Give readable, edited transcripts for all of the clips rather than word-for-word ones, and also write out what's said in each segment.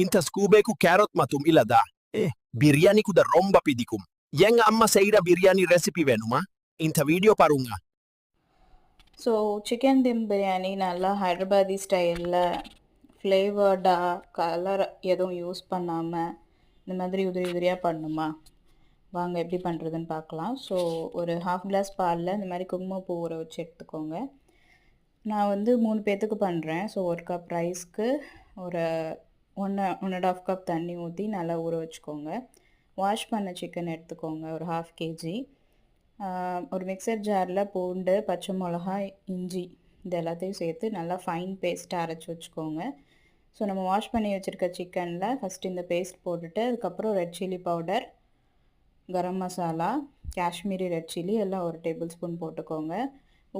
Inta skubeku carrot matum ilada. Biryani kuda romba pidikum. Yang amma seira biryani recipe venuma. Inta video parunga. So chicken dum biryani நல்லா ஹைதராபாதி ஸ்டைலில் ஃப்ளேவர்டாக colour எதுவும் use பண்ணாமல் இந்த மாதிரி உதிரி உதிரியாக பண்ணணுமா? வாங்க எப்படி பண்ணுறதுன்னு பார்க்கலாம். ஸோ ஒரு ½ கிளாஸ் பாலில் இந்த மாதிரி குங்குமப்பூ ஊற வச்சு எடுத்துக்கோங்க. நான் வந்து 3 பேர்த்துக்கு பண்ணுறேன். ஸோ 1 கப் ரைஸ்க்கு ஒரு 1.5 கப் தண்ணி ஊற்றி நல்லா ஊற வச்சுக்கோங்க. வாஷ் பண்ண சிக்கன் எடுத்துக்கோங்க ஒரு ½ கேஜி. ஒரு மிக்சர் ஜாரில் பூண்டு, பச்சை மிளகாய், இஞ்சி இது எல்லாத்தையும் சேர்த்து நல்லா ஃபைன் பேஸ்ட்டாக அரைச்சி வச்சுக்கோங்க. ஸோ நம்ம வாஷ் பண்ணி வச்சுருக்க சிக்கனில் ஃபஸ்ட்டு இந்த பேஸ்ட் போட்டுட்டு அதுக்கப்புறம் red chilli powder, garam masala, Kashmiri red chilli எல்லாம் ஒரு டேபிள் ஸ்பூன் போட்டுக்கோங்க.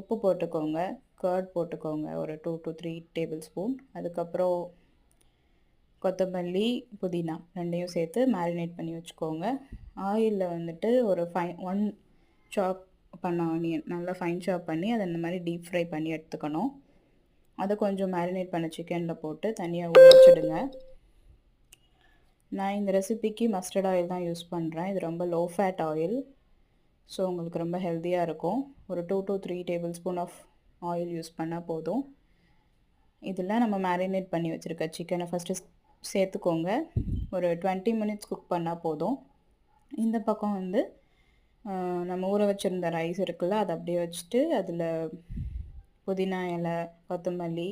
உப்பு போட்டுக்கோங்க. கர்ட் போட்டுக்கோங்க ஒரு 2 to 3 டேபிள் ஸ்பூன். அதுக்கப்புறம் கொத்தமல்லி, புதினா ரெண்டையும் சேர்த்து மேரினேட் பண்ணி வச்சுக்கோங்க. ஆயிலில் வந்துட்டு ஒரு 1 சாப் பண்ண ஆனியன் நல்லா ஃபைன் சாப் பண்ணி அதை இந்த மாதிரி டீப் ஃப்ரை பண்ணி எடுத்துக்கணும். அதை கொஞ்சம் மேரினேட் பண்ண சிக்கனில் போட்டு தனியாக ஊற வச்சுடுங்க. நான் இந்த ரெசிபிக்கு மஸ்டர்ட் ஆயில் தான் யூஸ் பண்ணுறேன். இது ரொம்ப லோ ஃபேட் ஆயில். ஸோ உங்களுக்கு ரொம்ப ஹெல்த்தியாக இருக்கும். ஒரு 2 to 3 tablespoon of oil use பண்ணால் போதும். இதில் நம்ம மேரினேட் பண்ணி வச்சுருக்க சிக்கனை ஃபஸ்ட்டு சேர்த்துக்கோங்க. ஒரு 20 மினிட்ஸ் குக் பண்ணால் போதும். இந்த பக்கம் வந்து நம்ம ஊற வச்சுருந்த ரைஸ் இருக்குல்ல, அதை அப்படியே வச்சுட்டு அதில் புதினா இலை, கொத்தமல்லி,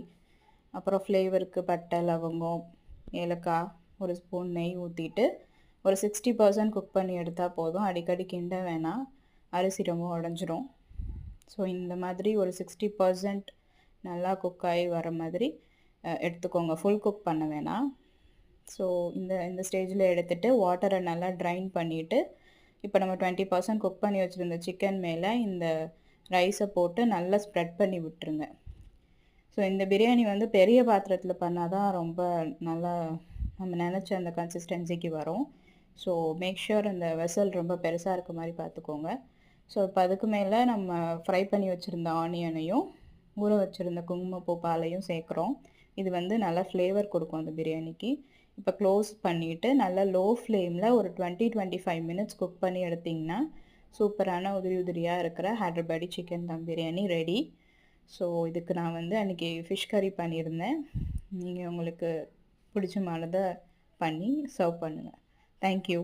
அப்புறம் ஃப்ளேவருக்கு பட்டை, லவங்கம், ஏலக்காய், ஒரு ஸ்பூன் நெய் ஊற்றிட்டு ஒரு 60% குக் பண்ணி எடுத்தால் போதும். அடிக்கடி கிண்ட வேணாம், அரிசி ரொம்ப உடஞ்சிரும். ஸோ இந்த மாதிரி ஒரு 60% நல்லா குக் ஆகி வர மாதிரி எடுத்துக்கோங்க. ஃபுல் குக் பண்ண வேணாம். ஸோ இந்த ஸ்டேஜில் எடுத்துகிட்டு வாட்டரை நல்லா ட்ரைன் பண்ணிவிட்டு இப்போ நம்ம 20% குக் பண்ணி வச்சுருந்த சிக்கன் மேலே இந்த ரைஸை போட்டு நல்லா ஸ்ப்ரெட் பண்ணி விட்டுருங்க. ஸோ இந்த பிரியாணி வந்து பெரிய பாத்திரத்தில் பண்ணால் தான் ரொம்ப நல்லா நம்ம நினச்ச அந்த கன்சிஸ்டன்சிக்கு வரும். ஸோ மேக் ஷூர் அந்த வெசல் ரொம்ப பெருசாக இருக்க மாதிரி பார்த்துக்கோங்க. ஸோ இப்போ அதுக்கு மேலே நம்ம ஃப்ரை பண்ணி வச்சுருந்த ஆனியனையும் ஊற வச்சுருந்த குங்குமப்பூ பாலையும் சேர்க்குறோம். இது வந்து நல்லா ஃப்ளேவர் கொடுக்கும் அந்த பிரியாணிக்கு. இப்போ க்ளோஸ் பண்ணிவிட்டு நல்லா லோ ஃப்ளேமில் ஒரு 20-25 மினிட்ஸ் குக் பண்ணி எடுத்திங்கன்னா சூப்பரான உதிரி உதிரியாக இருக்கிற Hyderabadi chicken dum biryani ready. So இதுக்கு நான் வந்து அன்றைக்கி ஃபிஷ் கறி பண்ணியிருந்தேன். நீங்கள் உங்களுக்கு பிடிச்சமானதை பண்ணி சர்வ் பண்ணுங்கள். தேங்க்யூ.